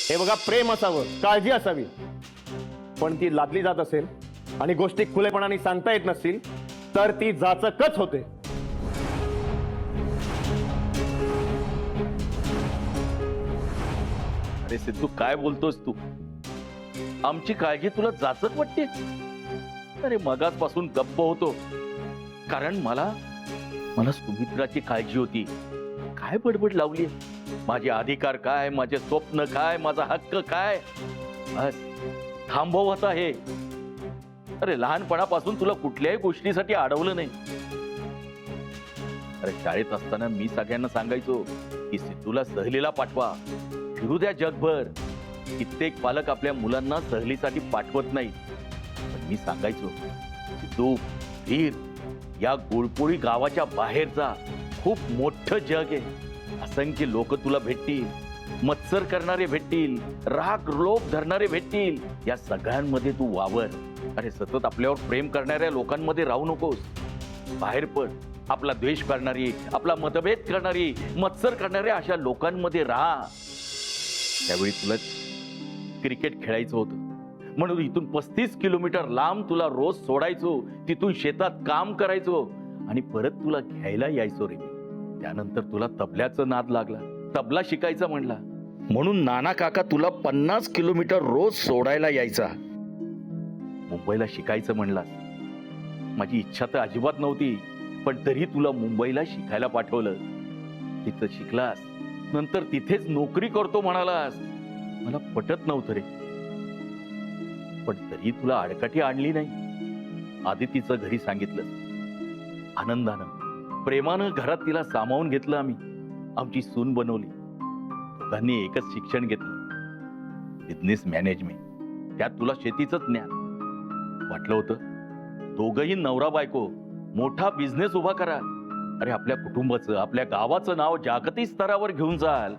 हे बघा, प्रेम असावं, काळजी असावी, पण ती लादली जात असेल आणि गोष्टी खुलेपणाने सांगता येत नसतील तर ती जाचकच होते. अरे सिद्धू, काय बोलतोस तू? आमची काळजी तुला जाचक वाटते? अरे मगाचपासून गप्प होतो कारण मला सुमित्राची काळजी होती. काय बडबड लावली? माझे अधिकार काय, माझे स्वप्न काय, माझा हक्क काय? बस थांबव आता हे. अरे लहानपणापासून तुला कुठल्याही गोष्टीसाठी अडवलं नाही. अरे शाळेत असताना मी सगळ्यांना सांगायचो की सिद्धूला सहलीला पाठवा, फिरू द्या जगभर. कित्येक पालक आपल्या मुलांना सहलीसाठी पाठवत नाही, पण मी सांगायचो सिद्धू फिर, या गुळपोळी गावाच्या बाहेर जा, खूप मोठं जग आहे. असंख्य लोक तुला भेटतील, मत्सर करणारे भेटतील, राग लोभ धरणारे भेटतील. या सगळ्यांमध्ये तू वावर. अरे सतत आपल्यावर प्रेम करणाऱ्या लोकांमध्ये राहू नकोस. बाहेर पड. आपला द्वेष करणारी, आपला मतभेद करणारी, मत्सर करणाऱ्या अशा लोकांमध्ये राहा. त्यावेळी तुला क्रिकेट खेळायचं होतं म्हणून इथून 35 किलोमीटर लांब तुला रोज सोडायचो, तिथून शेतात काम करायचो आणि परत तुला घ्यायला यायचो रे. त्यानंतर तुला तबल्याचा नाद लागला, तबला शिकायचा म्हणला म्हणून नाना काका तुला 50 किलोमीटर रोज सोडायला यायचा. मुंबईला शिकायचं म्हणलास. माझी इच्छा तर अजिबात नव्हती, पण तरी तुला मुंबईला शिकायला पाठवलं. तिथं शिकलास, नंतर तिथेच नोकरी करतो म्हणालास. मला पटत नव्हतं रे, पण तरी तुला अडकाठी आणली नाही. आदितीचं घरी सांगितलं, आनंदानं प्रेमानं घरात तिला सामावून घेतलं. आम्ही आमची सून बनवली. दोघांनी एकच शिक्षण घेतलं, बिझनेस मॅनेजमेंट. त्यात तुला शेतीचं ज्ञान. वाटलं होतं दोघंही नवरा बायको मोठा बिझनेस उभा करा. अरे आपल्या कुटुंबाचं, आपल्या गावाचं नाव जागतिक स्तरावर घेऊन जाल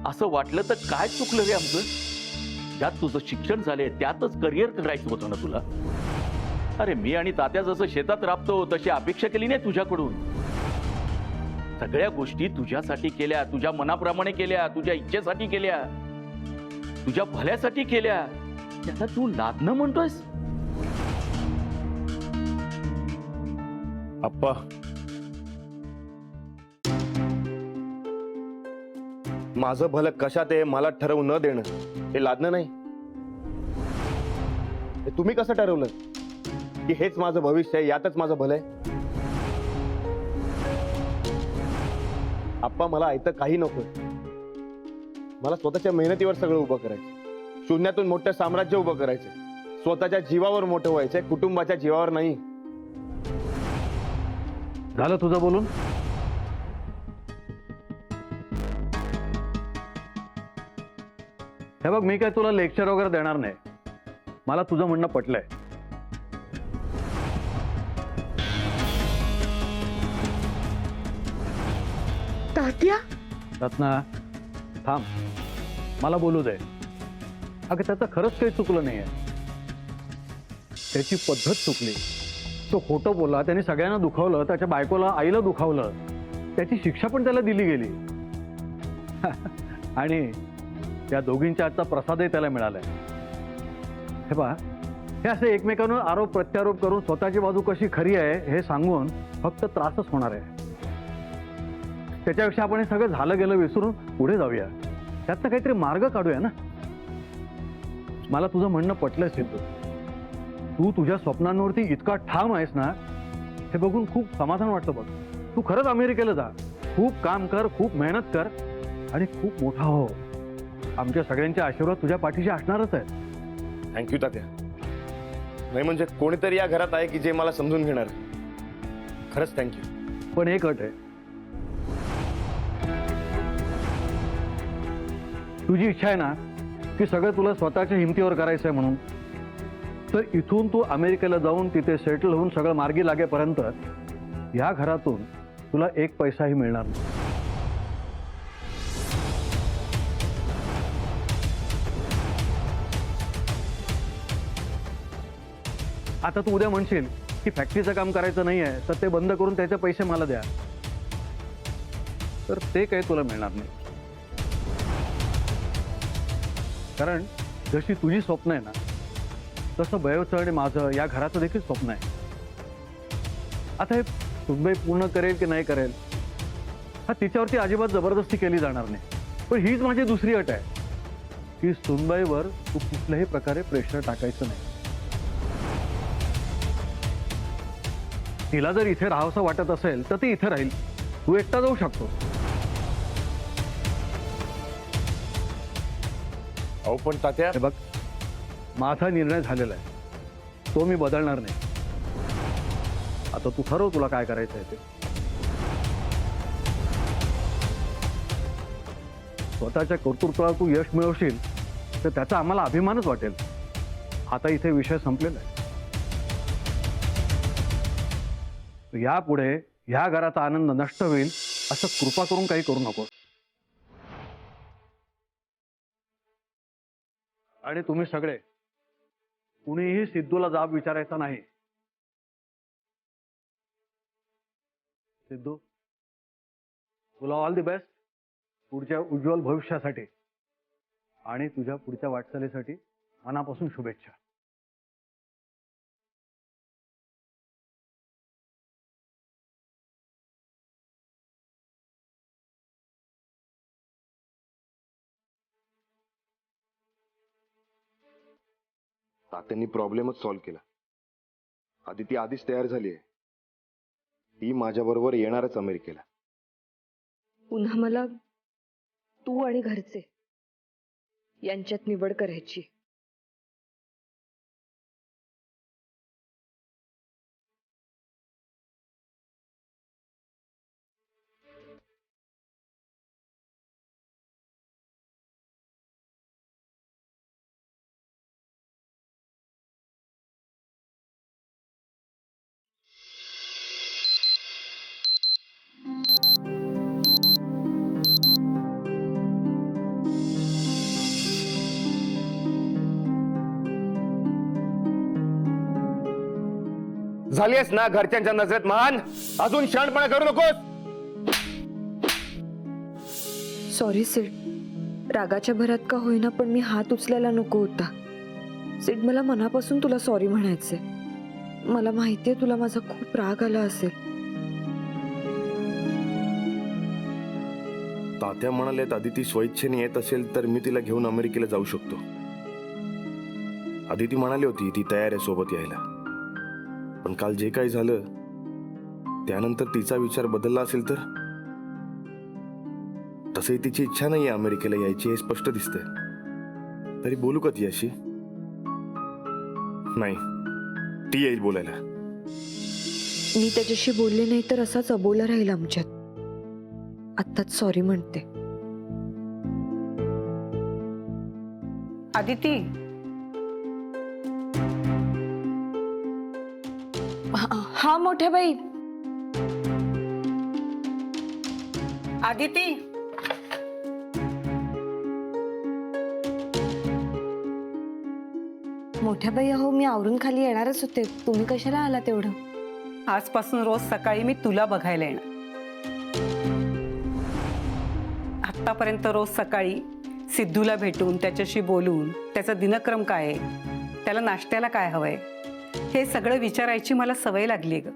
असं वाटलं तर काय चुकलं रे आमचं? ज्यात तुझं शिक्षण झाले त्यातच करिअर करायचं होतं ना तुला. अरे मी आणि तात्या जसं शेतात राबतो तशी अपेक्षा केली नाही तुझ्याकडून. सगळ्या गोष्टी तुझ्यासाठी केल्या, तुझ्या मनाप्रमाणे केल्या, तुझ्या इच्छेसाठी केल्या, तुझ्या भल्यासाठी केल्या. त्याला तू लादणं म्हणतोयस? आप्पा, माझं भलं कशात आहे मला ठरवू न देणं हे लादणं नाही. हे तुम्ही कसं ठरवलं की हेच माझं भविष्य आहे, यातच माझं भलं आहे? आप्पा, मला ऐकतं काही नको. मला स्वतःच्या मेहनतीवर सगळं उभं करायचं. शून्यातून मोठं साम्राज्य उभं करायचं. स्वतःच्या जीवावर मोठं व्हायचंय, कुटुंबाच्या जीवावर नाही. झालं तुझं बोलून? हे बघ, मी काय तुला लेक्चर वगैरे देणार नाही. मला तुझं म्हणणं पटलंय. तात्या, रत्ना थांब, मला बोलू दे. अगं त्याचं खरंच काही चुकलं नाहीये. त्याची पद्धत चुकली. तो खोटं बोलला, त्याने सगळ्यांना दुखावलं, त्याच्या बायकोला आईला दुखावलं. त्याची शिक्षा पण त्याला दिली गेली आणि त्या दोघींच्या आजचा प्रसादही त्याला मिळालाय. हे पहा, हे असे एकमेकांवर आरोप प्रत्यारोप करून स्वतःची बाजू कशी खरी आहे हे सांगून फक्त त्रासच होणार आहे. त्याच्यापेक्षा आपण हे सगळं झालं गेलं विसरून पुढे जाऊया. त्यातनं काहीतरी मार्ग काढूया ना. मला तुझं म्हणणं पटलं सिद्धू. तू तुझ्या स्वप्नांवरती इतका ठाम आहेस ना, हे बघून खूप समाधान वाटतं बघ. तू खरंच अमेरिकेला जा, खूप काम कर, खूप मेहनत कर आणि खूप मोठा हो. आमच्या सगळ्यांचे आशीर्वाद तुझ्या पाठीशी असणारच आहे. थँक्यू तात्या. नाही म्हणजे कोणीतरी या घरात आहे की जे मला समजून घेणार. खरंच थँक्यू. पण एक अट आहे. तुझी इच्छा आहे ना की सगळं तुला स्वतःच्या हिमतीवर करायचं आहे म्हणून, तर इथून तू अमेरिकेला जाऊन तिथे सेटल होऊन सगळं मार्गी लागेपर्यंत या घरातून तुला एक पैसाही मिळणार नाही. आता तू उद्या म्हणशील की फॅक्टरीचं काम करायचं नाही आहे, तर ते बंद करून त्याचे पैसे मला द्या, तर ते काही तुला मिळणार नाही. कारण जशी तुझी स्वप्न आहे ना तसं बयोचं आणि माझं या घराचं देखील स्वप्न आहे. आता हे सुनबाई पूर्ण करेल की नाही करेल हा तिच्यावरती अजिबात जबरदस्ती केली जाणार नाही. पण हीच माझी दुसरी अट आहे की सुनबाईवर तू कुठल्याही प्रकारे प्रेशर टाकायचं नाही. तिला जर इथे राहावंसं वाटत असेल तर ती इथे राहील. तू एकटा जाऊ शकतो. अहो पण तात्या, हे बघ, माझा निर्णय झालेला आहे. तो मी बदलणार नाही. आता तू ठरव तुला काय करायचं आहे ते. स्वतःच्या कर्तृत्वाला तू यश मिळवशील तर त्याचा आम्हाला अभिमानच वाटेल. आता इथे विषय संपलेला आहे. यापुढे ह्या घराचा आनंद नष्ट होईल असं कृपा करून काही करू नको. आणि तुम्ही सगळे कुणीही सिद्धूला जाब विचारायचा नाही. सिद्धू, तुला ऑल दी बेस्ट पुढच्या उज्ज्वल भविष्यासाठी आणि तुझ्या पुढच्या वाटचालीसाठी मनापासून शुभेच्छा. तात्यांनी प्रॉब्लेमच सॉल्व्ह केला. आदिती आधीच तयार झाली आहे. ती माझ्याबरोबर येणारच अमेरिकेला. पुन्हा मला तू आणि घरचे यांच्यात निवड करायची. झालीस ना घरच्यांच्या नजरेत महान. अजून शहाणपणा करू नकोस. सॉरी सिड, रागाच्या भरात का होईना पण मी हात उचलायला नको होता. सिड, मला मनापासून तुला सॉरी म्हणायचंय. मला माहितीये तुला माझा खूप राग आला असेल. तात्या म्हणालेत आदिती स्वइच्छेने येत असेल तर मी तिला घेऊन अमेरिकेला जाऊ शकतो. आदिती म्हणाली होती ती तयार आहे सोबत यायला. पण काल जे काही झालं त्यानंतर तिचा विचार बदलला असेल तर. तसंही तिची इच्छा नाहीये अमेरिकेला यायची हे स्पष्ट दिसतंय. तरी बोलू का ती अशी? नाही, ती येईल बोलायला. मी त्याच्याशी बोलले नाही तर असाच अबोला राहील आमच्यात. आत्ताच सॉरी म्हणते. आदिती, हा मोठ्या बाई. आदिती, मोठ्या बाई, अहो मी आवरून खाली येणारच होते. तुम्ही कशाला आला तेवढं? आजपासून रोज सकाळी मी तुला बघायला येणार. आतापर्यंत रोज सकाळी सिद्धूला भेटून त्याच्याशी बोलून त्याचा दिनक्रम काय आहे, त्याला नाश्त्याला काय हवंय हे सगळं विचारायची मला सवय लागली ग.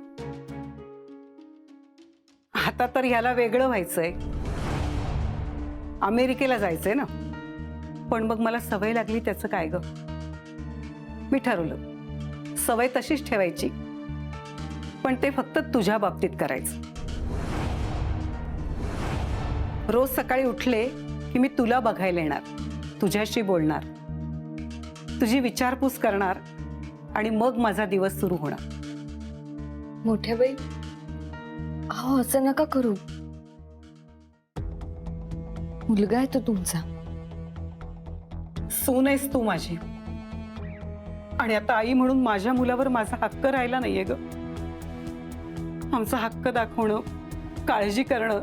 आता तर ह्याला वेगळं व्हायचंय, अमेरिकेला जायचंय ना. पण मग मला सवय लागली त्याचं काय ग. मी ठरवलं सवय तशीच ठेवायची, पण ते फक्त तुझ्या बाबतीत करायचं. रोज सकाळी उठले की मी तुला बघायला येणार, तुझ्याशी बोलणार, तुझी विचारपूस करणार आणि मग माझा दिवस सुरू होणार. मोठ्या बाई, अहो असं नका करू. मुलगा आहे तो तुमचा. सून आहेस तू माझी, आणि आता आई म्हणून माझ्या मुलावर माझा हक्क राहिला नाहीये ग. आमचा हक्क दाखवणं, काळजी करणं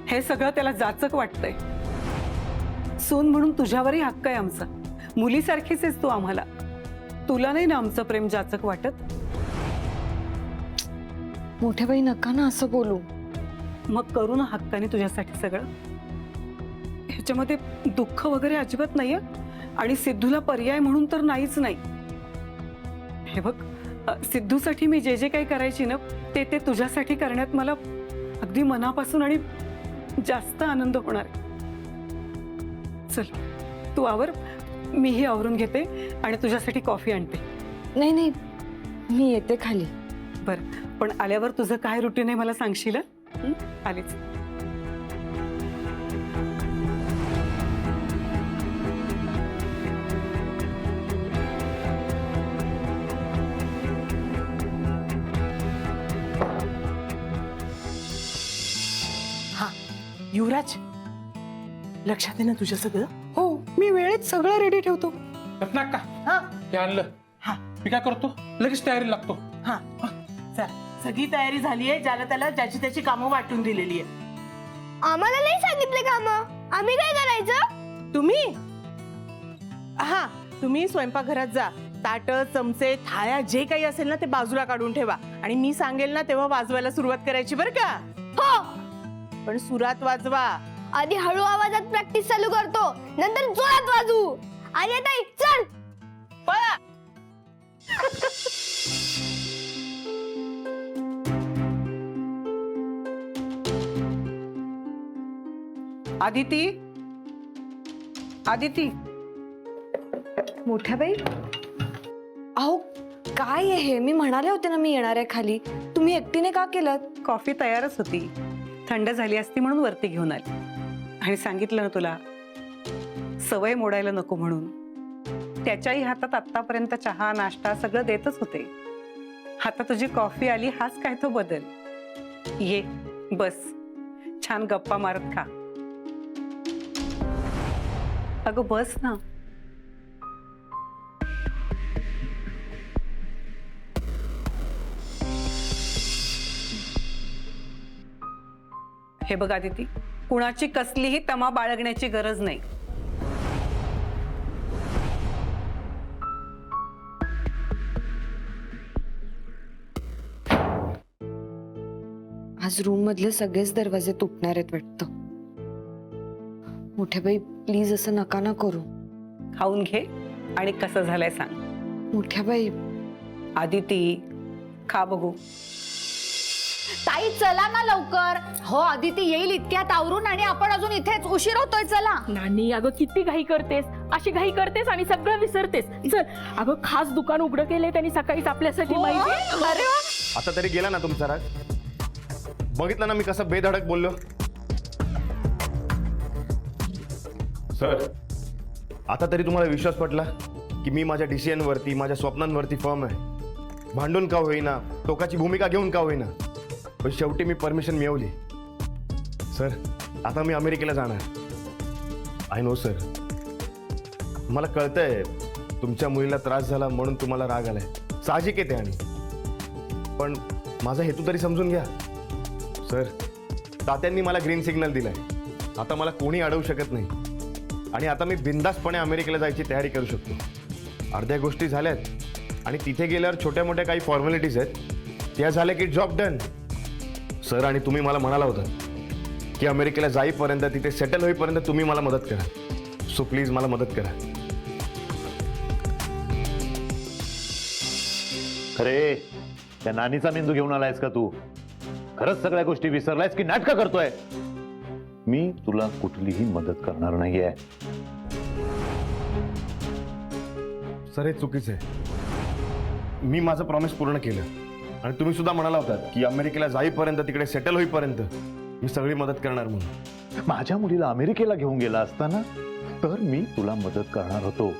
हे सगळं त्याला जाचक वाटतंय. सून म्हणून तुझ्यावरही हक्क आहे आमचा. मुलीसारखीच आहेस तू आम्हाला. तुला नाही ना आमचं प्रेम जाचक वाटत? मोठ्या बाई नका ना असं बोलू. मग करू ना हक्काने तुझ्यासाठी सगळं. ह्याच्यामध्ये दुःख वगैरे अजिबात नाहीये. आणि सिद्धूला पर्याय म्हणून तर नाहीच नाही. हे बघ, सिद्धूसाठी मी जे जे काही करायची ना ते ते तुझ्यासाठी करण्यात मला अगदी मनापासून आणि जास्त आनंद होणार आहे. चल तू आवर, मीही आवरून घेते आणि तुझ्यासाठी कॉफी आणते. नाही नाही, मी येते खाली. बरं, पण आल्यावर तुझं काय रुटीन आहे मला सांगशील हं? आलीच. युवराज, लक्षात आहे ना तुझ्या सगळं? हो, मी वेळेत सगळं रेडी ठेवतो. रत्नाक्का, हा हे आणलं. हा मी काय करतो, लगेच तयारी लागतो. हा चल, सगळी तयारी झाली आहे. ज्याला त्याला ज्याची त्याची कामं वाटून दिलेली आहे. आम्हाला नाही सांगितले काम, आम्ही काय करायचं? तुम्ही हा तुम्ही स्वयंपाकघरात जा. ताट, चमचे, थाळ्या जे काही असेल ना ते बाजूला काढून ठेवा आणि मी सांगेल ना तेव्हा वाजवायला सुरुवात करायची बरं का. हो, पण सुरात वाजवा. आधी हळू आवाजात प्रॅक्टिस चालू करतो, नंतर जोरात वाजू. आणि ताई चल. पळा. आदिती, आदिती. मोठ्या बाई, अहो काय आहे हे? मी म्हणाले होते ना मी येणार आहे खाली. तुम्ही एकटीने का केलं? कॉफी तयारच होती, थंड झाली असती म्हणून वरती घेऊन आली. आणि सांगितलं ना तुला, सवय मोडायला नको म्हणून. त्याच्याही हातात आत्तापर्यंत चहा नाश्ता सगळं देतच होते. आता तुझी कॉफी आली, हाच काय तो बदल. ये बस, छान गप्पा मारत खा. अगं बस ना. हे बघ आदिती, कुणाची कसलीही तमा बाळगण्याची गरज नाही. आज रूम मधले सगळेच दरवाजे तुटणार आहेत वाटतं. मोठ्या बाई प्लीज असं नका ना करू. खाऊन घे आणि कसं झालंय सांग. मोठ्या बाई, आदिती खा बघू. ताई चला ना लवकर. हो आदिती येईल इतक्यात आवरून आणि आपण अजून इथेच, उशीर होतोय. चला. नानी अगं किती घाई करतेस, अशी घाई करतेस आणि सगळं विसरतेस. चल अगं, खास दुकान उघडं केलंय त्यांनी सकाळीच आपल्यासाठी. माहिती? अरे वा. आता तरी गेला ना तुमचा राग? बघितलं ना मी कसं बेधडक बोललो. सर, आता तरी तुम्हाला विश्वास पटला की मी माझ्या डिसिजन वरती, माझ्या स्वप्नांवरती फर्म आहे. भांडून का होईना, टोकाची भूमिका घेऊन का होईना, पण शेवटी मी परमिशन मिळवली. सर, आता मी अमेरिकेला जाणार. आय नो सर, मला कळतंय तुमच्या मुलीला त्रास झाला म्हणून तुम्हाला राग आलाय. साहजिक आहे ते. आणि पण माझा हेतू तरी समजून घ्या. सर, तात्यांनी मला ग्रीन सिग्नल दिलाय. आता मला कोणी अडवू शकत नाही. आणि आता मी बिनधास्तपणे अमेरिकेला जायची तयारी करू शकतो. अर्ध्या गोष्टी झाल्यात आणि तिथे गेल्यावर छोट्या मोठ्या काही फॉर्मॅलिटीज आहेत, त्या झाल्या की जॉब डन. सर, आणि तुम्ही मला म्हणाला होता की अमेरिकेला जाईपर्यंत, तिथे सेटल होईपर्यंत तुम्ही मला मदत करा. सो प्लीज मला मदत करा. अरे, त्या नानीचा मेंदू घेऊन आलायस का तू? खरंच सगळ्या गोष्टी विसरलायस की नाटकं करतोय? मी तुला कुठलीही मदत करणार नाहीये. सर, हे चुकीचं आहे. मी माझं प्रॉमिस पूर्ण केलं आणि तुम्ही सुद्धा म्हणाला होता की अमेरिकेला जाईपर्यंत, तिकडे सेटल होईपर्यंत मी सगळी मदत करणार म्हणून. माझ्या मुलीला अमेरिकेला घेऊन गेला असताना तर मी तुला मदत करणार होतो,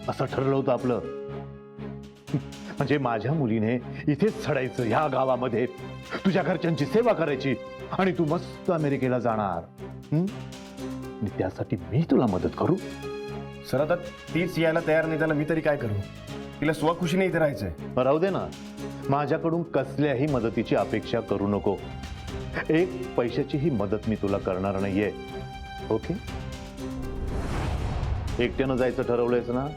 असं ठरलं होतं आपलं. म्हणजे माझ्या मुलीने इथेच चढायचं, ह्या गावामध्ये तुझ्या घरच्यांची सेवा करायची आणि तू मस्त अमेरिकेला जाणार. आणि त्यासाठी मी तुला मदत करू? सर, आता तीच यायला तयार नाही झालं, मी तरी काय करू? तिला स्वखुशीने इथे राहायचंय. राहू दे ना. माझ्याकडून कसल्याही मदतीची अपेक्षा करू नको. एक पैशाचीही मदत मी तुला करणार नाहीये. ओके? एकट्यानं जायचं ठरवलंयस ना,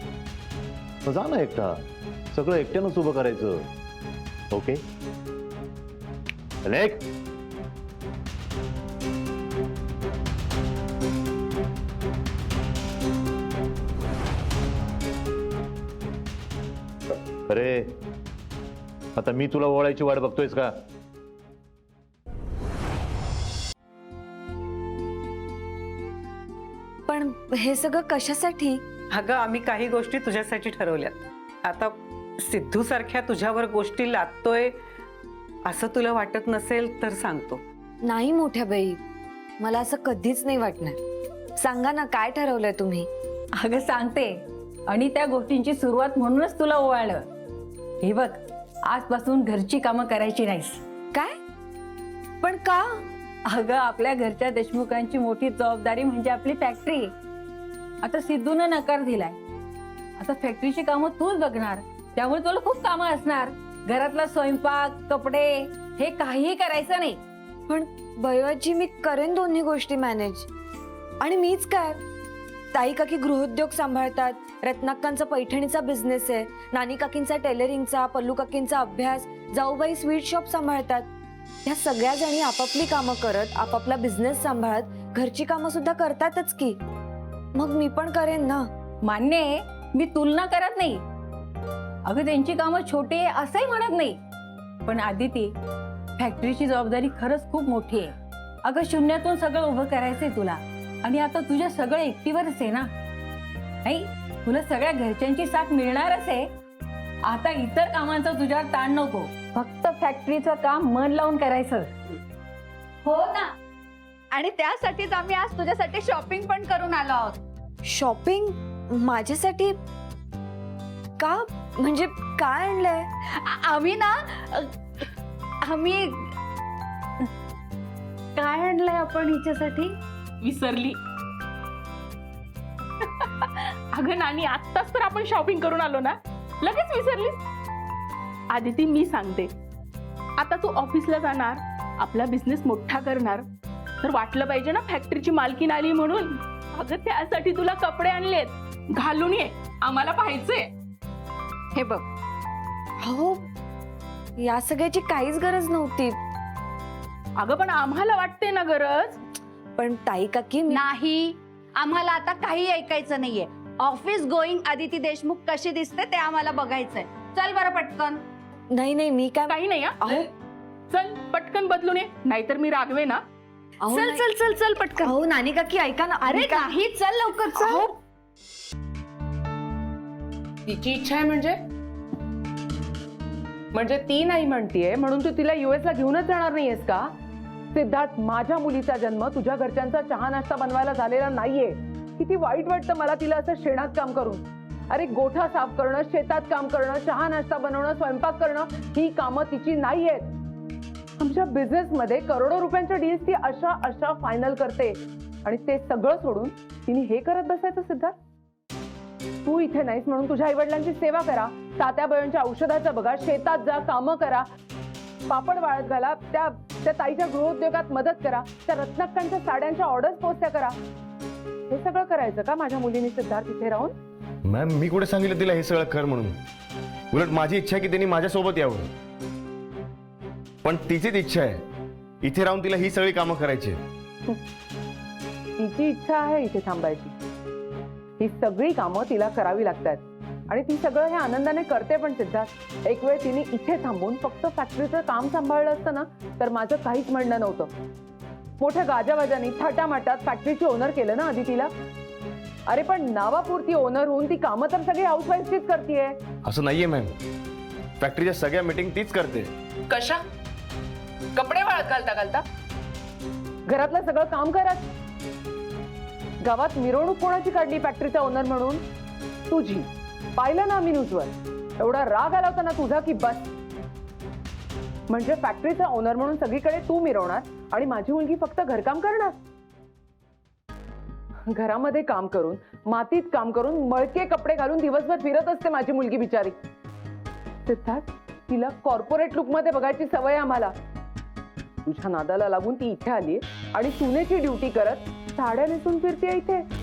तर जा ना एकटा. सगळं एकट्यानंच उभं करायचं. ओके? लेक आता मी तुला ओळायची वाट बघतोयस का? पण हे सगळं कशासाठी? अगं आम्ही काही गोष्टी तुझ्यासाठी ठरवल्यात. आता सिद्धू सारख्या तुझ्यावर गोष्टी लादतोय असं तुला वाटत नसेल तर सांगतो. नाही मोठ्या बाई, मला असं कधीच नाही वाटणार. सांगा ना, काय ठरवलंय तुम्ही? अगं सांगते, आणि त्या गोष्टींची सुरुवात म्हणूनच तुला ओवाळलं. हे बघ, आजपासून घरची कामं करायची नाहीस. काय? पण का? अगं आपल्या घरच्या देशमुखांची मोठी जबाबदारी म्हणजे आपली फॅक्टरी. आता सिद्धूनं नकार दिलाय. आता फॅक्टरीची कामं तूच बघणार, त्यामुळे तुला खूप कामं असणार. घरातला स्वयंपाक, कपडे हे काहीही करायचं नाही. पण बयोजी, मी करेन दोन्ही गोष्टी मॅनेज. आणि मीच काय, ताई काकी गृहोद्योग सांभाळतात, रत्नाक्कांचा पैठणीचा बिझनेस आहे, नानी काकींचा टेलरिंगचा, पल्लू काकींचा अभ्यास, जाऊबाई स्वीट शॉप सांभाळतात. ह्या सगळ्या जणी आपापली कामं करत, आपापला बिझनेस सांभाळत घरची कामं सुद्धा करतातच की. मग मी पण करेन ना. मान्य आहे, मी तुलना करत नाही. अगं त्यांची कामं छोटी आहे असंही म्हणत नाही. पण आदिती, फॅक्टरीची जबाबदारी खरंच खूप मोठी आहे. अगं शून्यातून सगळं उभं करायचंय तुला, आणि आता तुझ्या सगळं एकटीवरच आहे ना. नाही, तुला सगळ्या घरच्यांची साथ मिळणारच आहे. आता इतर कामांचा तुझ्यावर ताण नको, फक्त फॅक्टरीचं काम मन लावून करायचं. हो ना, आणि त्यासाठीच आम्ही आज तुझ्यासाठी शॉपिंग पण करून आलो आहोत. शॉपिंग माझ्यासाठी? का? म्हणजे काय आणलंय? आम्ही ना आम्ही काय आणलंय आपण हिच्यासाठी? विसरली. अगं नानी, आत्ताच तर आपण शॉपिंग करून आलो ना, लगेच विसरलीस? आदिती, मी सांगते, आता तू ऑफिसला जाणार, आपला बिझनेस मोठा करणार, तर वाटलं पाहिजे ना फॅक्टरीची मालकीण आली म्हणून. अगं त्यासाठी तुला कपडे आणलेत, घालून ये, आम्हाला पाहायचंय. हे बघ, हो, या सगळ्याची काहीच गरज नव्हती. अगं पण आम्हाला वाटते ना गरज. पण ताई काकी, नाही, आम्हाला आता काही ऐकायचं नाहीये. ऑफिस गोईंग आदिती देशमुख कशी दिसते ते आम्हाला बघायचंय. चल बरं पटकन. नाही नाही, मी काय. काही नाही. अहो, चल पटकन बदलून ये, नाहीतर मी रागवे ना. अहो, चल नाही. चल चल चल पटकन. अहो नानी काकी, ऐका ना. अरे मी काय- नाही, चल लवकर चल. अहो, तिची इच्छा आहे म्हणजे ती नाही म्हणतीये म्हणून तू तिला US ला घेऊनच जाणार नाहीयेस का? सिद्धार्थ, माझ्या मुलीचा जन्म तुझ्या घरच्यांचा चहा नाश्ता बनवायला झालेला नाहीये. किती वाईट वाटतं मला तिला असं शेणात काम करून. अरे गोठा साफ करणं, शेतात काम करणं, चहा नाश्ता बनवणं, स्वयंपाक करणं, ही कामं तिची नाहीयेत. आमच्या बिझनेस मध्ये करोडो रुपयांच्या डील्स ती अशा अशा फायनल करते, आणि ते सगळं सोडून तिने हे करत बसायचं. सिद्धार्थ, तू इथे नाहीस म्हणून तुझ्या आई वडिलांची सेवा करा, तात्या बयांच्या औषधाचं बघा, शेतात जा, कामं करा, पापड वाळत घाला, त्या ताईच्या गृहोद्योगात मदत करा, त्या रत्नाक्कांच्या साड्यांच्या ऑर्डर्स पोचत्या करा. हे सगळं करायचं का माझ्या मुलीने सिद्धार्थ इथे राहून? मॅम, मी कुठे सांगितलं तिला हे सगळं कर म्हणून? उलट माझी इच्छा आहे की त्यांनी माझ्यासोबत यावं. पण तिचीच इच्छा आहे इथे राहून तिला ही सगळी कामं करायची. तिची इच्छा आहे इथे थांबायची. ही सगळी कामं तिला करावी लागतात, आणि ती सगळं हे आनंदाने करते पण. सिद्धार्थ, एक वेळ तिने इथे थांबून फक्त फॅक्टरीचं काम सांभाळलं असतं ना, तर माझं काहीच म्हणणं नव्हतं. मोठ्या गाजावाजाने थाटामाटात फॅक्टरीची ओनर केलं ना आधी तिला. अरे पण नावापुरती ओनर होऊन ती कामं तर सगळी हाऊसवाईफचीच करतेय. असं नाहीये मॅम, फॅक्टरीच्या सगळ्या मीटिंग तीच करते. कशा? कपडे वाळत घालता घालता घरातलं सगळं काम करत. गावात मिरवणूक कोणाची काढली फॅक्टरीचा ओनर म्हणून? तुझी. पाहिलं ना आम्ही न्यूजवर. एवढा राग आला होता ना तुझा की बस. म्हणजे फॅक्टरीचा ओनर म्हणून सगळीकडे तू मिरवणार, आणि माझी मुलगी फक्त घरकाम करणार. घरामध्ये काम करून, मातीत काम करून, मळके कपडे घालून दिवसभर फिरत असते माझी मुलगी बिचारी. सिद्धार्थ, तिला कॉर्पोरेट लुक मध्ये बघायची सवय आम्हाला. तुझ्या नादाला लागून ती इथे आली आणि सुनेची ड्युटी करत साड्या नेसून फिरते इथे.